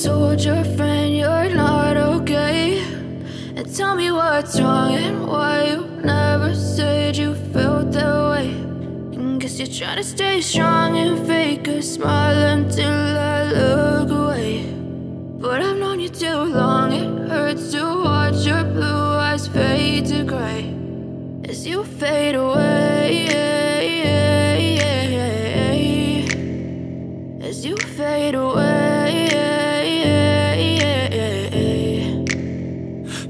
told your friend you're not okay, and tell me what's wrong and why you never said you felt that way. And guess you're trying to stay strong and fake a smile until I look away. But I've known you too long, it hurts to watch your blue eyes fade to gray as you fade away, as you fade away.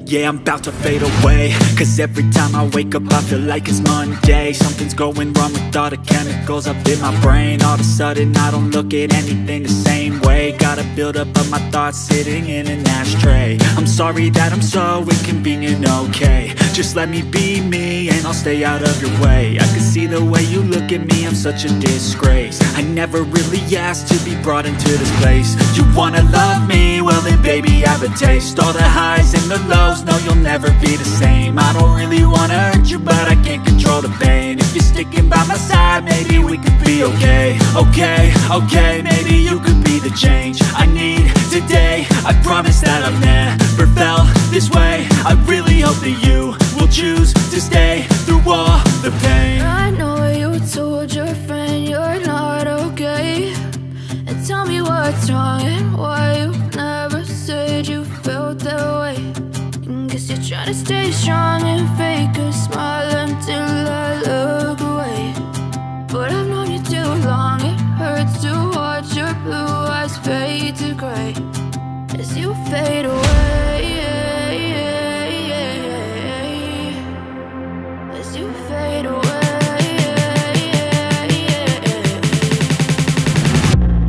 Yeah, I'm about to fade away, cause every time I wake up I feel like it's Monday. Something's going wrong with all the chemicals up in my brain. All of a sudden I don't look at anything the same way. Gotta build up of my thoughts sitting in an ashtray. I'm sorry that I'm so inconvenient, okay. Just let me be me and I'll stay out of your way. I can see the way you look at me, I'm such a disgrace. I never really asked to be brought into this place. You wanna love me? Well then baby I have a taste. All the highs and the lows, no you'll never be the same. I don't really wanna hurt you but I can't control the pain. If you're sticking by my side maybe we could be okay. Okay, maybe you could be the change I need today. I promise that I've never felt this way. I really hope that you will choose to stay through all the pain. I know you told your friend you're not okay, and tell me what's wrong and why you never said you felt that way. And guess you're trying to stay strong and fake a smile until I look away. But I've known you too long, it hurts to watch your blue eyes fade to gray as you fade away, as you fade away,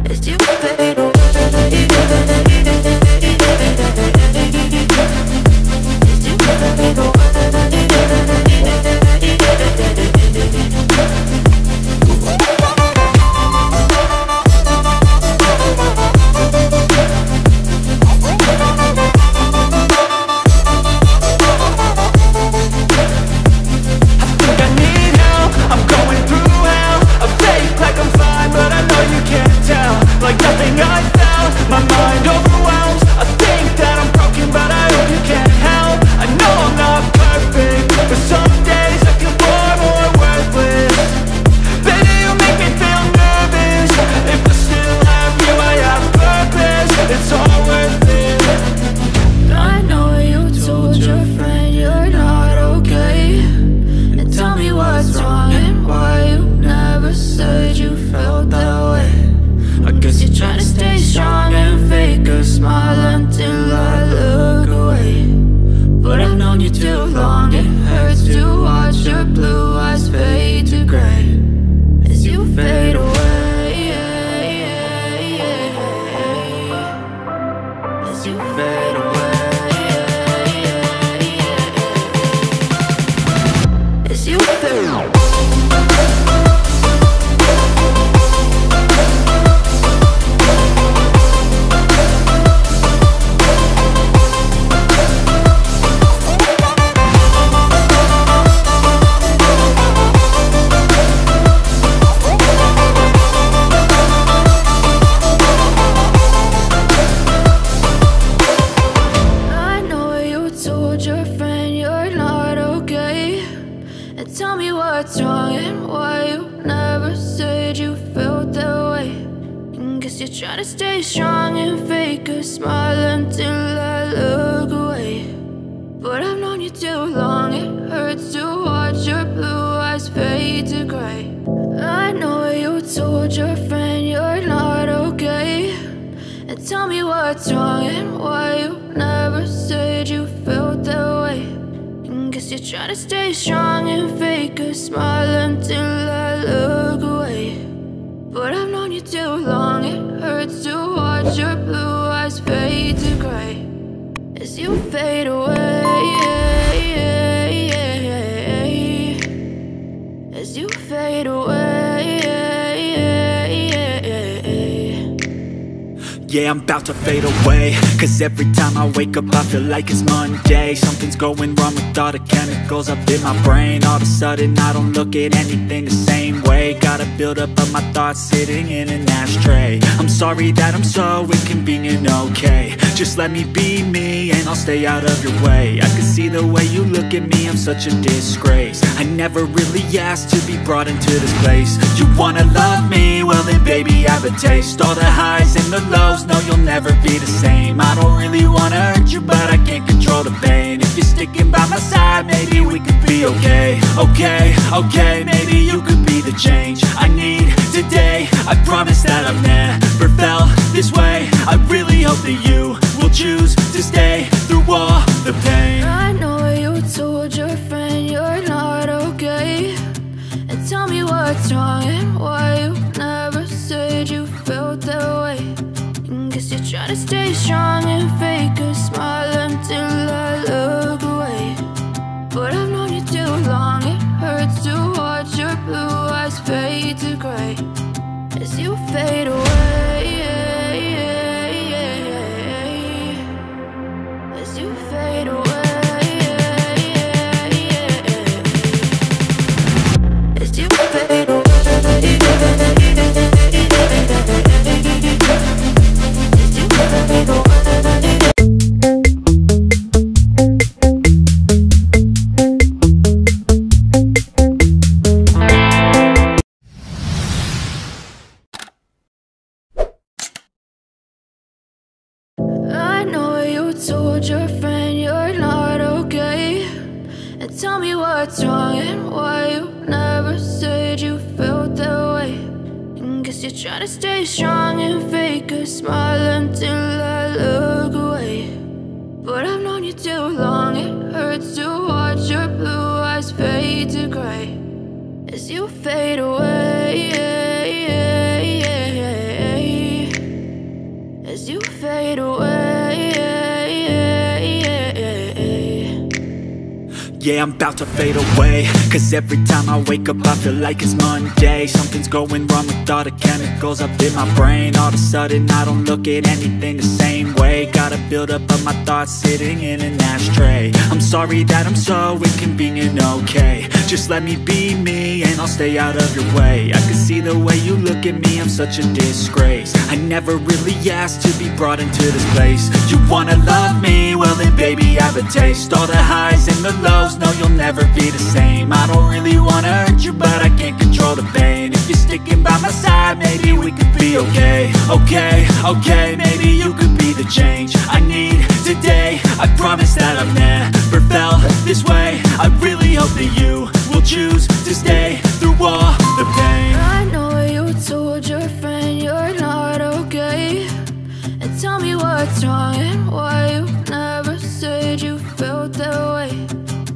as you fade away, as you fade away. Like nothing I felt, my mind overwhelms. I think that I'm broken, but I hope you can't help. I know I'm not perfect, but some days I feel far more worthless. Baby, you make me feel nervous. If I still have you, I have purpose. It's all worth it. I know you told your friend you're not okay, and tell me what's wrong and why you never said you felt that way. I guess you're trying to stay strong and fake a smile until I look away. But I've known you too long, it hurts to watch your blue eyes fade to gray as you fade away, as you fade away, as you fade away. Tell me what's wrong and why you never said you felt that way. And guess you're trying to stay strong and fake a smile until I look away. But I've known you too long, it hurts to watch your blue eyes fade to gray. I know you told your friend you're not okay, and tell me what's wrong and why you never said you felt that way. Guess you're trying to stay strong and fake a smile until I look away. But I've known you too long, it hurts to watch your blue eyes fade to gray as you fade away, as you fade away. Yeah, I'm about to fade away, cause every time I wake up I feel like it's Monday. Something's going wrong with all the chemicals up in my brain. All of a sudden I don't look at anything the same way. Gotta build up of my thoughts sitting in an ashtray. I'm sorry that I'm so inconvenient, okay. Just let me be me and I'll stay out of your way. I can see the way you look at me, I'm such a disgrace. I never really asked to be brought into this place. You wanna love me? Well then baby, have a taste. All the highs and the lows, no, you'll never be the same. I don't really wanna hurt you, but I can't control the pain. If you're sticking by my side, maybe we could be okay. Okay, maybe you could be the change I need today. I promise that I've never felt this way. I really hope that you will choose to stay through all the pain. I know you told your friend you're not okay, and tell me what's wrong and why you never said you felt that way. And guess you're trying to stay strong and fake a smile until I look away. But I've known you too long, it hurts to watch your blue eyes fade to gray as you fade away. As you fade away. As you fade away. As you fade away. I know you told your friend you're not okay, and tell me what's wrong and why you never said you felt that way. And guess you're trying to stay strong and fake a smile until I look away. But I've known you too long, it hurts to watch your blue eyes fade to gray as you fade away. As you fade away. Yeah, I'm about to fade away, cause every time I wake up I feel like it's Monday. Something's going wrong with all the chemicals up in my brain. All of a sudden I don't look at anything the same way. Gotta build up of my thoughts sitting in an ashtray. I'm sorry that I'm so inconvenient, okay. Just let me be me and I'll stay out of your way. I can see the way you look at me, I'm such a disgrace. I never really asked to be brought into this place. You wanna love me? Well then baby, have a taste. All the highs and the lows, no, you'll never be the same. I don't really wanna hurt you, but I can't control the pain. If you're sticking by my side, maybe we could be okay. Okay, maybe you could be the change I need today. I promise that I've never felt this way. I really hope that you will choose to stay through all the pain. I know you told your friend you're not okay, and tell me what's wrong and why you never said you felt that way.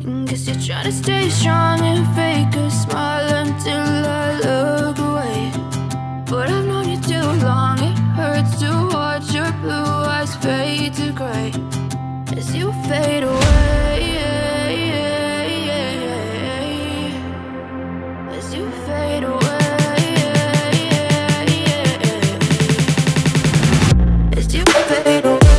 And guess you're trying to stay strong and fake a smile until I look away. But I've known you too long, it hurts to watch your blue eyes fade to gray as you fade away. As you fade away. As you fade away.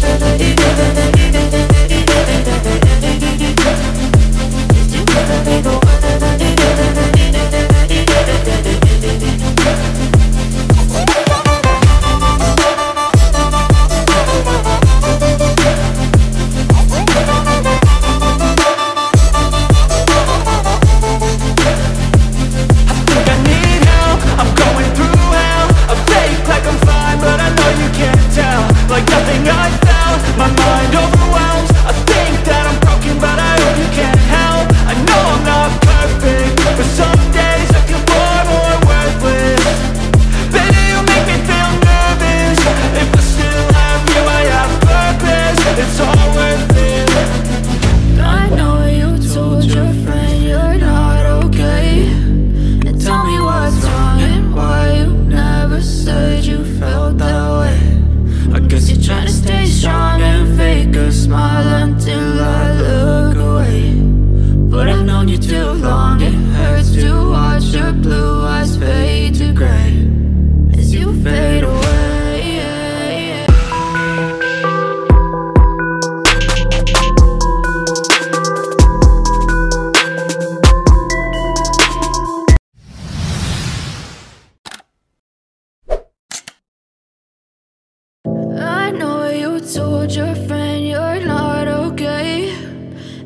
told your friend you're not okay.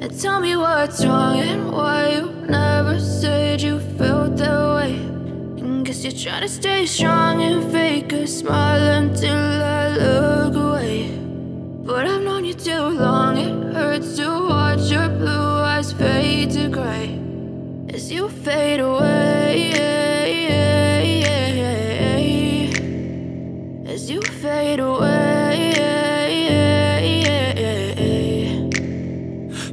And tell me what's wrong and why you never said you felt that way. And guess you're trying to stay strong and fake a smile until I look away. But I've known you too long, it hurts to watch your blue eyes fade to gray as you fade away, as you fade away.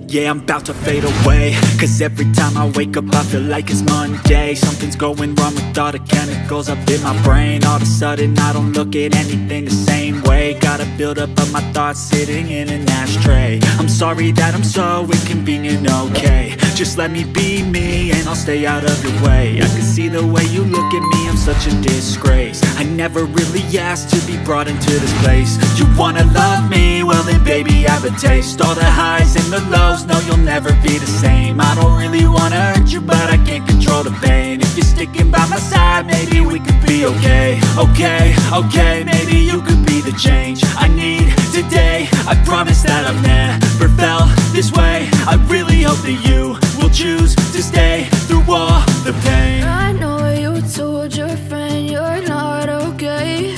Yeah, I'm about to fade away, cause every time I wake up I feel like it's Monday. Something's going wrong with all the chemicals up in my brain. All of a sudden I don't look at anything the same way. Got a buildup of my thoughts sitting in an ashtray. I'm sorry that I'm so inconvenient, okay. Just let me be me and I'll stay out of your way. I can see the way you look at me, I'm such a disgrace. I never really asked to be brought into this place. You wanna love me? Well then baby have a taste. All the highs and the lows, no you'll never be the same. I don't really wanna hurt you but I can't control the pain. If you're sticking by my side maybe we could be okay. Okay, maybe you could be the change I need today. I promise that I've never felt this way. I really hope that you will choose to stay through all the pain. I know you told your friend you're not okay.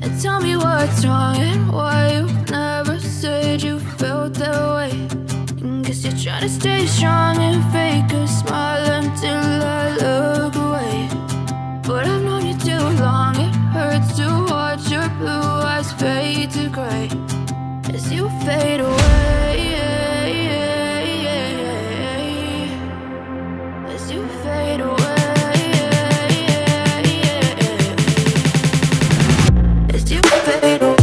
And tell me what's wrong and why you never said you felt that way. And guess you're trying to stay strong and fake a smile until I look away. But I've known you too long, it hurts to watch your blue eyes fade to gray as you fade away, as you fade away, as you fade away.